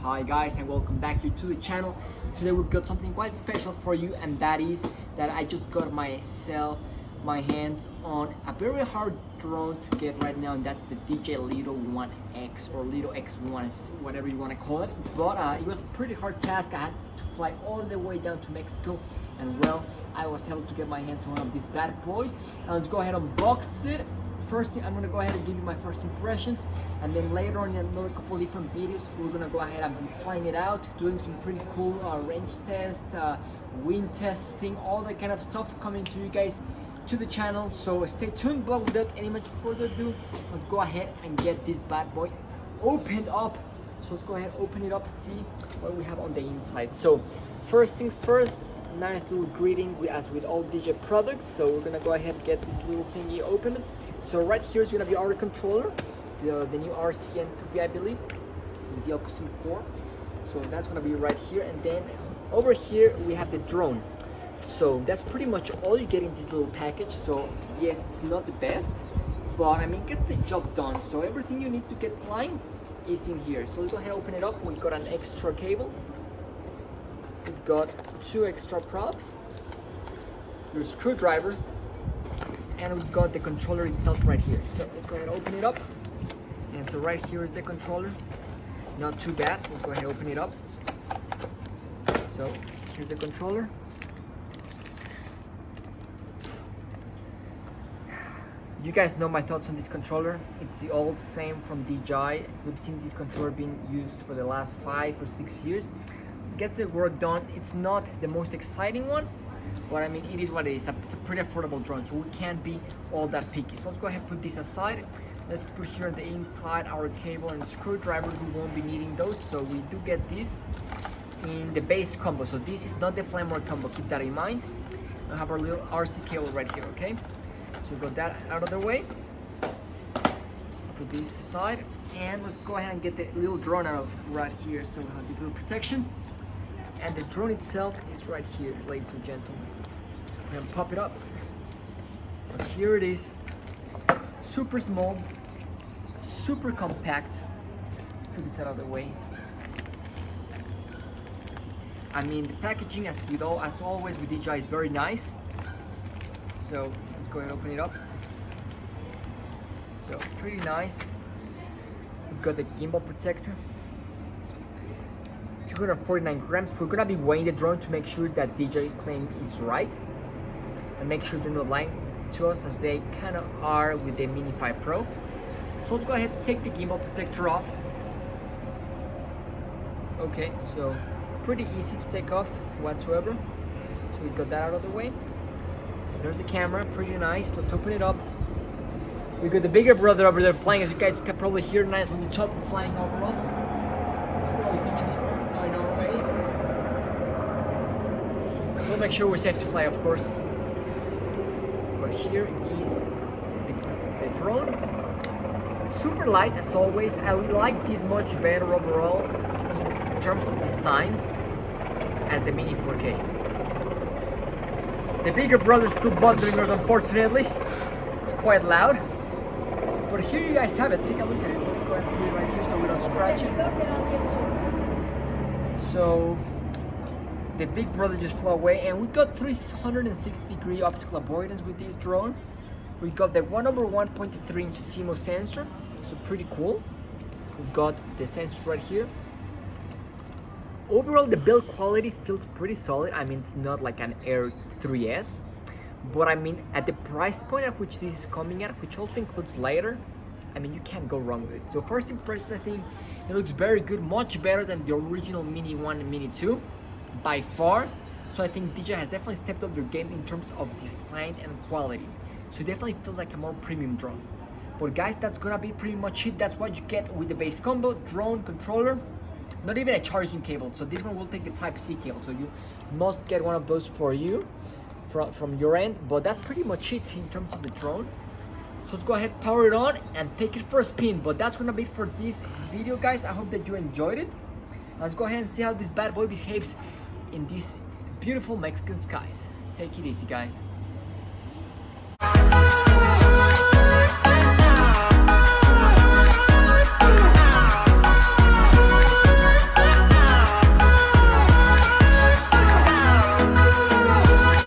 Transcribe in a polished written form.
Hi guys, and welcome back here to the channel. Today we've got something quite special for you, and that is that I just got my hands on a very hard drone to get right now, and that's the DJI Lito 1X or Lito X1, whatever you want to call it. But it was a pretty hard task. I had to fly all the way down to Mexico, and well, I was able to get my hands on one of these bad boys. And let's go ahead and unbox it. First thing, I'm gonna go ahead and give you my first impressions, and then later on in another couple of different videos, we're gonna go ahead and be flying it out, doing some pretty cool range test, wind testing, all that kind of stuff coming to you guys to the channel. So stay tuned. But without any much further ado, let's go ahead and get this bad boy opened up. So let's go ahead, open it up, see what we have on the inside. So first things first, nice little greeting as with all DJI products. So we're gonna go ahead and get this little thingy open. So right here is gonna be our controller, the new RCN3, I believe, with the Oculus 4. So that's gonna be right here, and then over here we have the drone. So that's pretty much all you get in this little package. So yes, it's not the best, but I mean, it gets the job done. So everything you need to get flying is in here. So let's go ahead and open it up. We've got an extra cable. We've got 2 extra props, your screwdriver, and we've got the controller itself right here. So let's go ahead and open it up. And so right here is the controller. Not too bad. Let's go ahead and open it up. So here's the controller. You guys know my thoughts on this controller. It's the old same from DJI. We've seen this controller being used for the last 5 or 6 years. Gets the work done. It's not the most exciting one, but I mean, it is what it is. It's a pretty affordable drone, so we can't be all that picky. So let's go ahead and put this aside. Let's put here on the inside our cable and screwdriver. We won't be needing those, so we do get this in the base combo. So this is not the flame mode combo, keep that in mind. I have our little RC cable right here, okay? So we got that out of the way. Let's put this aside, and let's go ahead and get the little drone out of right here. So we have this little protection. And the drone itself is right here, ladies and gentlemen. Let's go ahead and pop it up. But here it is. Super small, super compact. Let's put this out of the way. I mean, the packaging, as always with DJI, is very nice. So let's go ahead and open it up. So pretty nice. We've got the gimbal protector. 249 grams. We're gonna be weighing the drone to make sure that DJI claim is right, and make sure they're not lying to us, as they kind of are with the Mini 5 Pro. So let's go ahead and take the gimbal protector off. Okay, so pretty easy to take off whatsoever. So we got that out of the way. There's the camera, pretty nice. Let's open it up. We got the bigger brother over there flying, as you guys can probably hear. Nice little chopper flying over us. It's probably coming in our way. We'll make sure we're safe to fly, of course. But here is the drone. Super light as always. I like this much better overall in terms of design as the Mini 4K. The bigger brother is still bothering us, unfortunately. It's quite loud. But here you guys have it. Take a look at it. Let's go ahead and put it right here so we don't scratch it. So the big brother just flew away, and we got 360-degree optical avoidance with this drone. We got the 1/1.3-inch CMOS sensor, so pretty cool. We got the sensor right here. Overall, the build quality feels pretty solid. I mean, it's not like an Air 3S, but I mean, at the price point at which this is coming at, which also includes LiDAR, I mean, you can't go wrong with it. So first impressions, I think it looks very good, much better than the original Mini 1 and Mini 2, by far. So I think DJI has definitely stepped up their game in terms of design and quality. So it definitely feels like a more premium drone. But guys, that's gonna be pretty much it. That's what you get with the base combo: drone, controller, not even a charging cable. So this one will take the Type-C cable. So you must get one of those for you, from your end. But that's pretty much it in terms of the drone. So let's go ahead, power it on, and take it for a spin. But that's gonna be it for this video, guys. I hope that you enjoyed it. Let's go ahead and see how this bad boy behaves in these beautiful Mexican skies. Take it easy, guys.